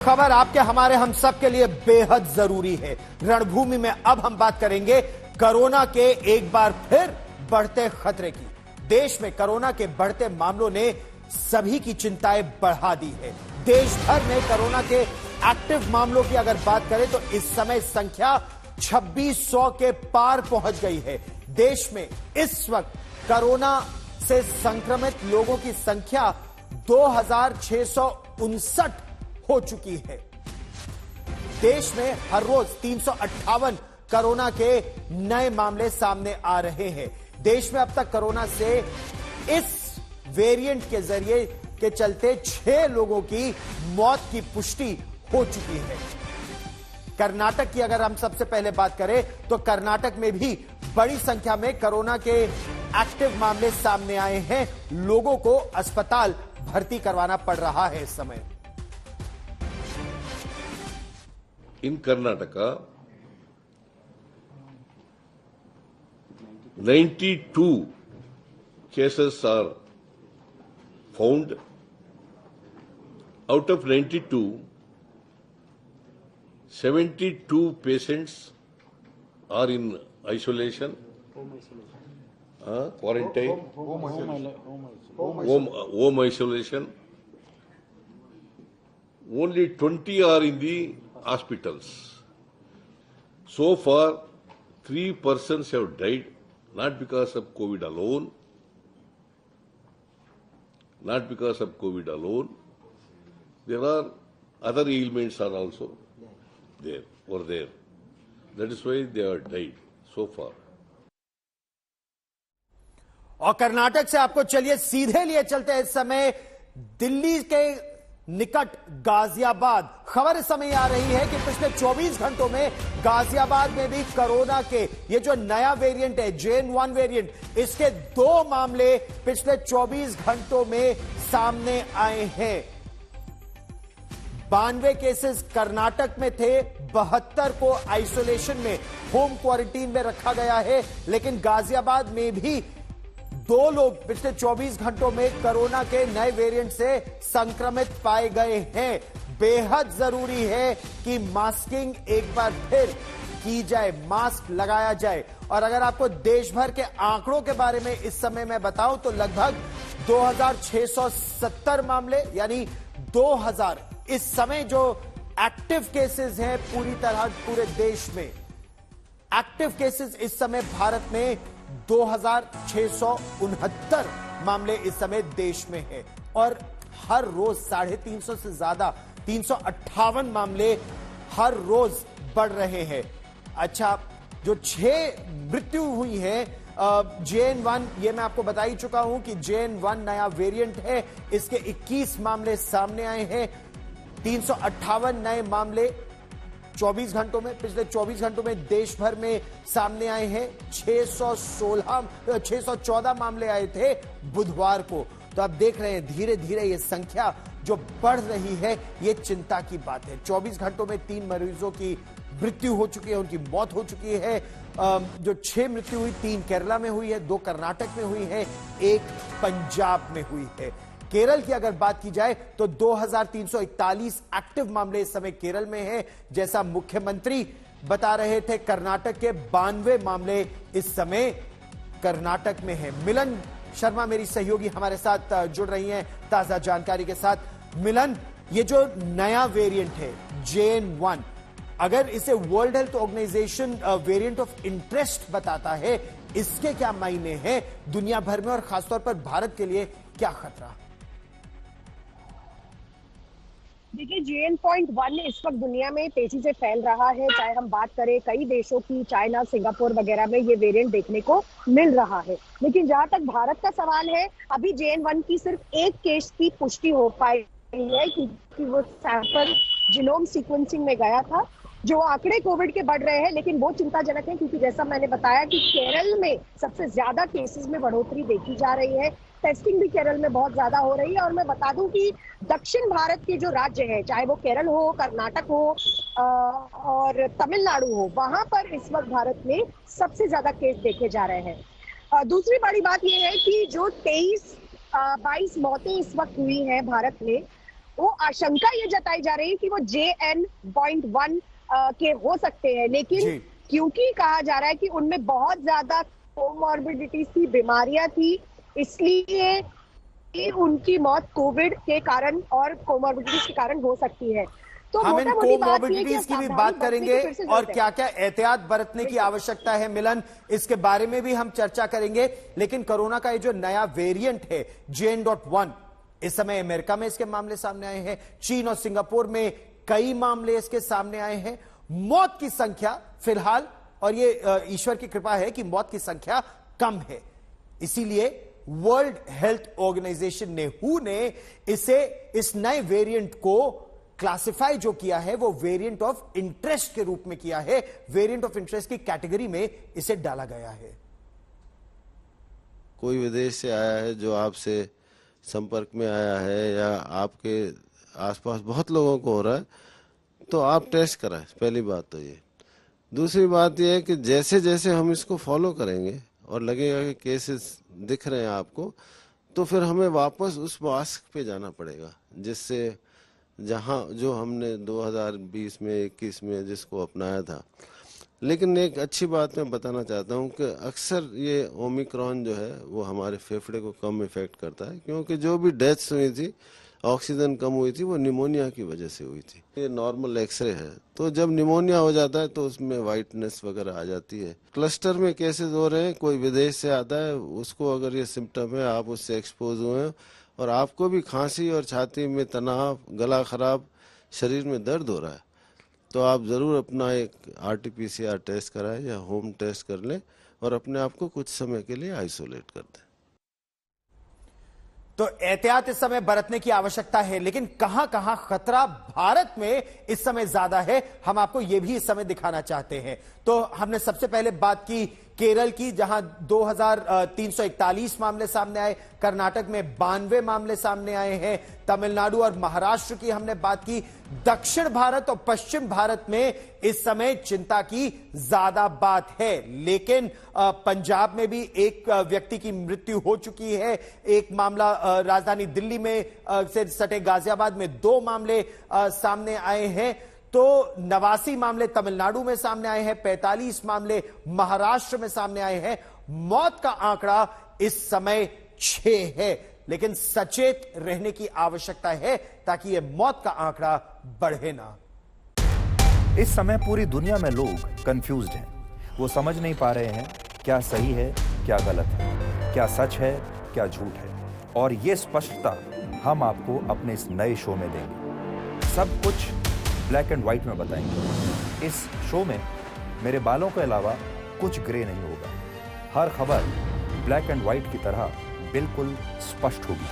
खबर आपके हमारे हम सब के लिए बेहद जरूरी है। रणभूमि में अब हम बात करेंगे कोरोना के एक बार फिर बढ़ते खतरे की। देश में कोरोना के बढ़ते मामलों ने सभी की चिंताएं बढ़ा दी है। देश भर में कोरोना के एक्टिव मामलों की अगर बात करें तो इस समय संख्या 2600 के पार पहुंच गई है। देश में इस वक्त कोरोना से संक्रमित लोगों की संख्या 2659 हो चुकी है। देश में हर रोज 358 कोरोना के नए मामले सामने आ रहे हैं। देश में अब तक कोरोना से इस वेरिएंट के जरिए के चलते 6 लोगों की मौत की पुष्टि हो चुकी है। कर्नाटक की अगर हम सबसे पहले बात करें तो कर्नाटक में भी बड़ी संख्या में कोरोना के एक्टिव मामले सामने आए हैं। लोगों को अस्पताल भर्ती करवाना पड़ रहा है इस समय। In Karnataka, 92 cases are found. Out of 92, 72 patients are in isolation, quarantine, home isolation. Only 20 are in the hospitals. So far, 3 persons have died, not because of COVID alone, not because of COVID alone. There are other ailments are also there, or there. That is why they are died so far. और कर्नाटक से आपको चलिए सीधे लिए चलते हैं इस समय दिल्ली के निकट गाजियाबाद। खबर इस समय आ रही है कि पिछले 24 घंटों में गाजियाबाद में भी कोरोना के ये जो नया वेरिएंट है JN1 वेरिएंट, इसके 2 मामले पिछले 24 घंटों में सामने आए हैं। 92 केसेस कर्नाटक में थे, 72 को आइसोलेशन में होम क्वारंटीन में रखा गया है। लेकिन गाजियाबाद में भी 2 लोग पिछले 24 घंटों में कोरोना के नए वेरिएंट से संक्रमित पाए गए हैं। बेहद जरूरी है कि मास्किंग एक बार फिर की जाए, मास्क लगाया जाए। और अगर आपको देश भर के आंकड़ों के बारे में इस समय मैं बताऊं तो लगभग 2670 मामले, यानी 2000 इस समय जो एक्टिव केसेस हैं पूरी तरह पूरे देश में। एक्टिव केसेस इस समय भारत में 2669 मामले इस समय देश में हैं और हर रोज 350 से ज्यादा 358 मामले हर रोज बढ़ रहे हैं। अच्छा, जो 6 मृत्यु हुई है JN1, ये मैं आपको बता ही चुका हूं कि JN1 नया वेरिएंट है। इसके 21 मामले सामने आए हैं। 358 नए मामले 24 घंटों में, पिछले 24 घंटों में देश भर में सामने आए हैं। 614 मामले आए थे बुधवार को। तो आप देख रहे हैं धीरे धीरे ये संख्या जो बढ़ रही है, ये चिंता की बात है। 24 घंटों में 3 मरीजों की मृत्यु हो चुकी है, उनकी मौत हो चुकी है। जो 6 मृत्यु हुई, 3 केरला में हुई है, 2 कर्नाटक में हुई है, 1 पंजाब में हुई है। केरल की अगर बात की जाए तो 2341 एक्टिव मामले इस समय केरल में हैं। जैसा मुख्यमंत्री बता रहे थे, कर्नाटक के 92 मामले इस समय कर्नाटक में हैं। मिलन शर्मा मेरी सहयोगी हमारे साथ जुड़ रही हैं ताजा जानकारी के साथ। मिलन, ये जो नया वेरिएंट है JN1, अगर इसे World Health Organization variant of interest बताता है, इसके क्या मायने हैं दुनिया भर में और खासतौर पर भारत के लिए क्या खतरा? देखिए, JN.1 इस वक्त दुनिया में तेजी से फैल रहा है। चाहे हम बात करें कई देशों की, चाइना, सिंगापुर वगैरह में ये वेरिएंट देखने को मिल रहा है। लेकिन जहां तक भारत का सवाल है, अभी JN1 की सिर्फ 1 केस की पुष्टि हो पाई है क्योंकि वो सैंपल जीनोम सीक्वेंसिंग में गया था। जो आंकड़े कोविड के बढ़ रहे हैं, लेकिन वो चिंताजनक है क्योंकि जैसा मैंने बताया कि केरल में सबसे ज्यादा केसेस में बढ़ोतरी देखी जा रही है। टेस्टिंग भी केरल में बहुत ज्यादा हो रही है। और मैं बता दूं कि दक्षिण भारत के जो राज्य है, चाहे वो केरल हो, कर्नाटक हो और तमिलनाडु हो, वहां पर इस वक्त भारत में सबसे ज्यादा केस देखे जा रहे हैं। दूसरी बड़ी बात यह है कि जो 22 मौतें इस वक्त हुई हैं भारत में, वो आशंका ये जताई जा रही है कि वो JN.1 के हो सकते हैं, लेकिन क्योंकि कहा जा रहा है कि उनमें बहुत ज्यादा कोमॉर्बिडिटीज थी, बीमारियां थी, इसलिए उनकी मौत कोविड के कारण और कोमॉर्बिडिटीज के कारण हो सकती है। तो हम इन कोमॉर्बिडिटीज की भी बात करेंगे और क्या क्या एहतियात बरतने की आवश्यकता है मिलन, इसके बारे में भी हम चर्चा करेंगे। लेकिन कोरोना का ये जो नया वेरिएंट है JN.1, इस समय अमेरिका में इसके मामले सामने आए हैं, चीन और सिंगापुर में कई मामले इसके सामने आए हैं। मौत की संख्या फिलहाल, और ये ईश्वर की कृपा है कि मौत की संख्या कम है, इसीलिए वर्ल्ड हेल्थ ऑर्गेनाइजेशन ने इस नए वेरिएंट को क्लासिफाई जो किया है वो वेरिएंट ऑफ इंटरेस्ट के रूप में किया है। वेरिएंट ऑफ इंटरेस्ट की कैटेगरी में इसे डाला गया है। कोई विदेश से आया है जो आपसे संपर्क में आया है या आपके आसपास बहुत लोगों को हो रहा है, तो आप टेस्ट कराएं। पहली बात तो ये। दूसरी बात यह है कि जैसे जैसे हम इसको फॉलो करेंगे और लगेगा कि केसेस दिख रहे हैं आपको, तो फिर हमें वापस उस मास्क पे जाना पड़ेगा, जिससे जहां जो हमने 2020 में 21 में जिसको अपनाया था। लेकिन एक अच्छी बात मैं बताना चाहता हूं कि अक्सर ये ओमिक्रॉन जो है वो हमारे फेफड़े को कम इफेक्ट करता है, क्योंकि जो भी डेथ्स हुई थी, ऑक्सीजन कम हुई थी, वो निमोनिया की वजह से हुई थी। ये नॉर्मल एक्सरे है, तो जब निमोनिया हो जाता है तो उसमें वाइटनेस वगैरह आ जाती है। क्लस्टर में केसेस हो रहे हैं, कोई विदेश से आता है, उसको अगर ये सिम्टम है, आप उससे एक्सपोज हुए हैं और आपको भी खांसी और छाती में तनाव, गला खराब, शरीर में दर्द हो रहा है, तो आप ज़रूर अपना एक RT-PCR टेस्ट कराएं या होम टेस्ट कर लें और अपने आप को कुछ समय के लिए आइसोलेट कर दें। तो एहतियात इस समय बरतने की आवश्यकता है, लेकिन कहां कहां खतरा भारत में इस समय ज्यादा है, हम आपको यह भी इस समय दिखाना चाहते हैं। तो हमने सबसे पहले बात की केरल की, जहां 2341 मामले सामने आए, कर्नाटक में 92 मामले सामने आए हैं, तमिलनाडु और महाराष्ट्र की हमने बात की। दक्षिण भारत और पश्चिम भारत में इस समय चिंता की ज्यादा बात है, लेकिन पंजाब में भी एक व्यक्ति की मृत्यु हो चुकी है। एक मामला राजधानी दिल्ली में से सटे गाजियाबाद में 2 मामले सामने आए हैं। तो 89 मामले तमिलनाडु में सामने आए हैं, 45 मामले महाराष्ट्र में सामने आए हैं। मौत का आंकड़ा इस समय 6 है, लेकिन सचेत रहने की आवश्यकता है ताकि यह मौत का आंकड़ा बढ़े ना। इस समय पूरी दुनिया में लोग कंफ्यूज्ड हैं। वो समझ नहीं पा रहे हैं क्या सही है, क्या गलत है, क्या सच है, क्या झूठ है। और ये स्पष्टता हम आपको अपने इस नए शो में देंगे। सब कुछ ब्लैक एंड व्हाइट में बताएंगे। इस शो में मेरे बालों के अलावा कुछ ग्रे नहीं होगा। हर खबर ब्लैक एंड व्हाइट की तरह बिल्कुल स्पष्ट होगी।